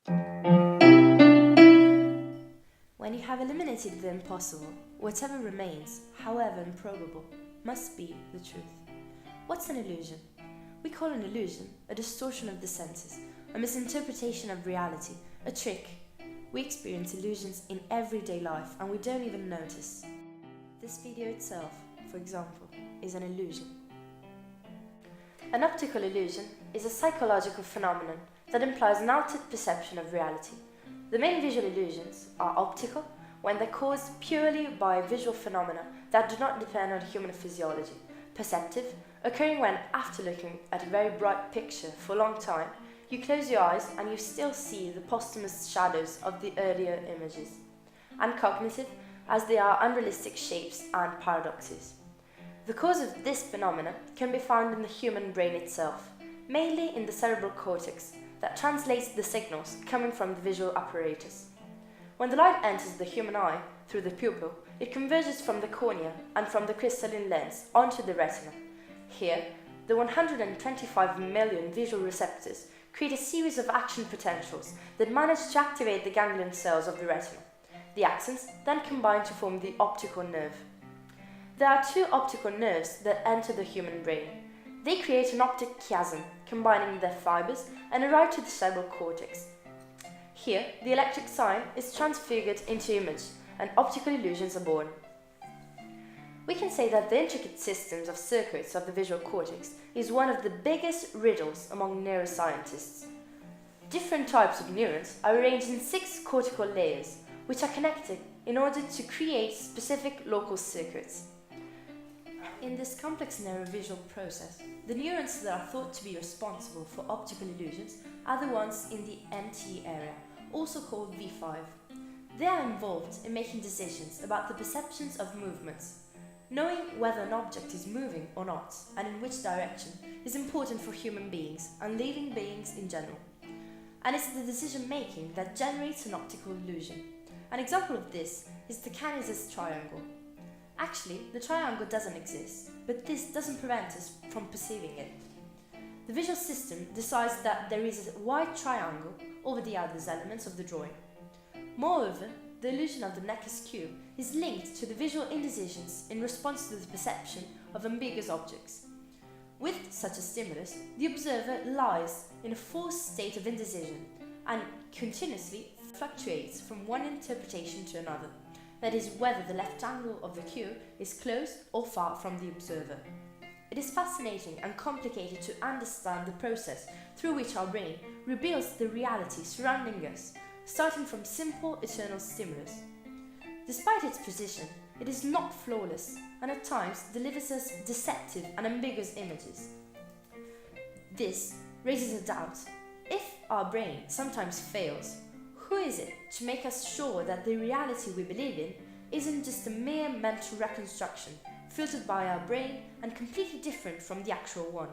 When you have eliminated the impossible, whatever remains, however improbable, must be the truth. What's an illusion? We call an illusion a distortion of the senses, a misinterpretation of reality, a trick. We experience illusions in everyday life and we don't even notice. This video itself, for example, is an illusion. An optical illusion is a psychological phenomenon that implies an altered perception of reality. The main visual illusions are optical, when they're caused purely by visual phenomena that do not depend on human physiology. Perceptive, occurring when, after looking at a very bright picture for a long time, you close your eyes and you still see the posthumous shadows of the earlier images. And cognitive, as they are unrealistic shapes and paradoxes. The cause of this phenomenon can be found in the human brain itself, mainly in the cerebral cortex, that translates the signals coming from the visual apparatus. When the light enters the human eye through the pupil, it converges from the cornea and from the crystalline lens onto the retina. Here, the 125 million visual receptors create a series of action potentials that manage to activate the ganglion cells of the retina. The axons then combine to form the optical nerve. There are two optical nerves that enter the human brain. They create an optic chiasm, combining their fibers and arrive to the cerebral cortex. Here, the electric sign is transfigured into image, and optical illusions are born. We can say that the intricate systems of circuits of the visual cortex is one of the biggest riddles among neuroscientists. Different types of neurons are arranged in 6 cortical layers, which are connected in order to create specific local circuits. In this complex neurovisual process, the neurons that are thought to be responsible for optical illusions are the ones in the NT area, also called V5. They are involved in making decisions about the perceptions of movements. Knowing whether an object is moving or not, and in which direction, is important for human beings and living beings in general. And it's the decision-making that generates an optical illusion. An example of this is the Caniz's triangle. Actually, the triangle doesn't exist, but this doesn't prevent us from perceiving it. The visual system decides that there is a white triangle over the other elements of the drawing. Moreover, the illusion of the Necker's cube is linked to the visual indecisions in response to the perception of ambiguous objects. With such a stimulus, the observer lies in a forced state of indecision and continuously fluctuates from one interpretation to another. That is, whether the left angle of the cube is close or far from the observer. It is fascinating and complicated to understand the process through which our brain reveals the reality surrounding us, starting from simple eternal stimulus. Despite its precision, it is not flawless and at times delivers us deceptive and ambiguous images. This raises a doubt. If our brain sometimes fails, who is it to make us sure that the reality we believe in isn't just a mere mental reconstruction, filtered by our brain and completely different from the actual one?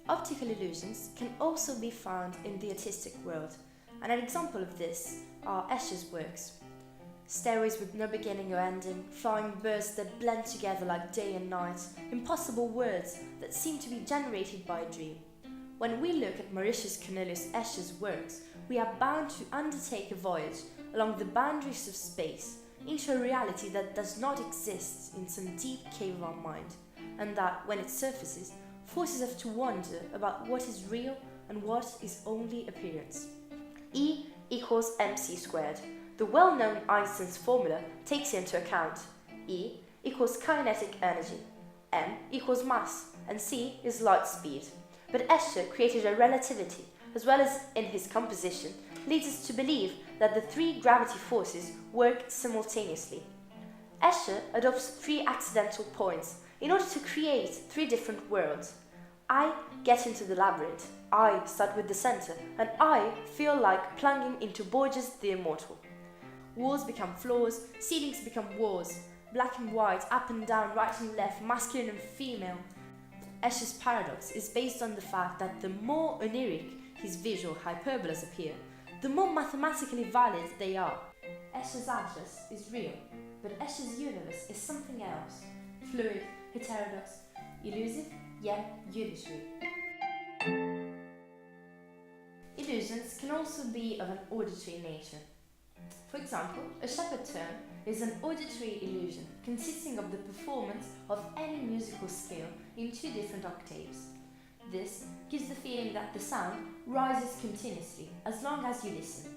Optical illusions can also be found in the artistic world, and an example of this are Escher's works. Stairways with no beginning or ending, flying birds that blend together like day and night, impossible words that seem to be generated by a dream. When we look at Mauritius Cornelius Escher's works, we are bound to undertake a voyage along the boundaries of space into a reality that does not exist in some deep cave of our mind, and that, when it surfaces, forces us to wonder about what is real and what is only appearance. E equals mc squared. The well-known Einstein's formula takes into account E equals kinetic energy, m equals mass, and c is light speed. But Escher created a relativity, as well as in his composition, leads us to believe that the 3 gravity forces work simultaneously. Escher adopts 3 accidental points in order to create 3 different worlds. I get into the labyrinth, I start with the center, and I feel like plunging into Borges the Immortal. Walls become floors, ceilings become walls, black and white, up and down, right and left, masculine and female. Escher's paradox is based on the fact that the more oniric his visual hyperbolas appear, the more mathematically valid they are. Escher's atlas is real, but Escher's universe is something else, fluid, heterodox, elusive yet illusory. Illusions can also be of an auditory nature. For example, a shepherd tone is an auditory illusion consisting of the performance of any musical scale in two different octaves. This gives the feeling that the sound rises continuously as long as you listen.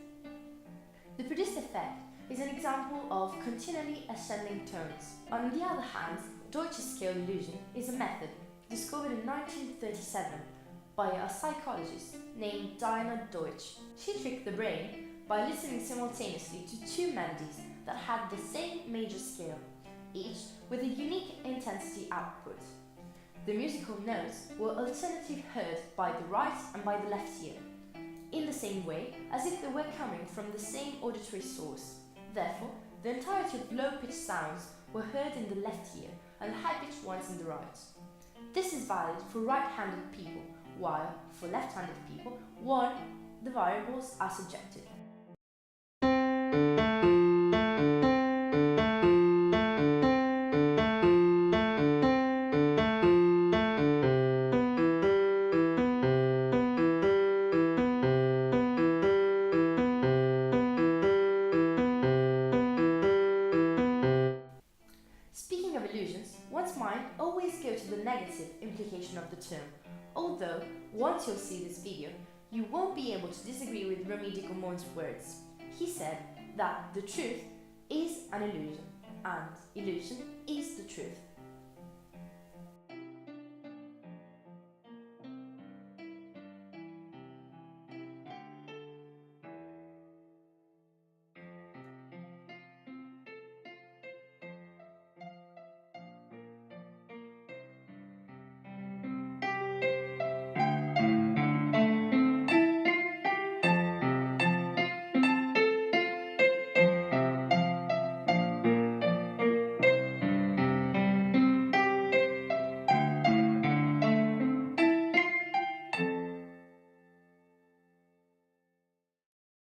The produced effect is an example of continually ascending tones. On the other hand, Deutsche scale illusion is a method discovered in 1937 by a psychologist named Diana Deutsch. She tricked the brain by listening simultaneously to two melodies that had the same major scale, each with a unique intensity output. The musical notes were alternately heard by the right and by the left ear, in the same way as if they were coming from the same auditory source. Therefore, the entirety of low-pitched sounds were heard in the left ear and high-pitched ones in the right. This is valid for right-handed people, while for left-handed people, the variables are subjective. Speaking of illusions, one's mind always goes to the negative implication of the term, although once you'll see this video, you won't be able to disagree with Remy de Gourmand's words. He said that the truth is an illusion, and illusion is the truth.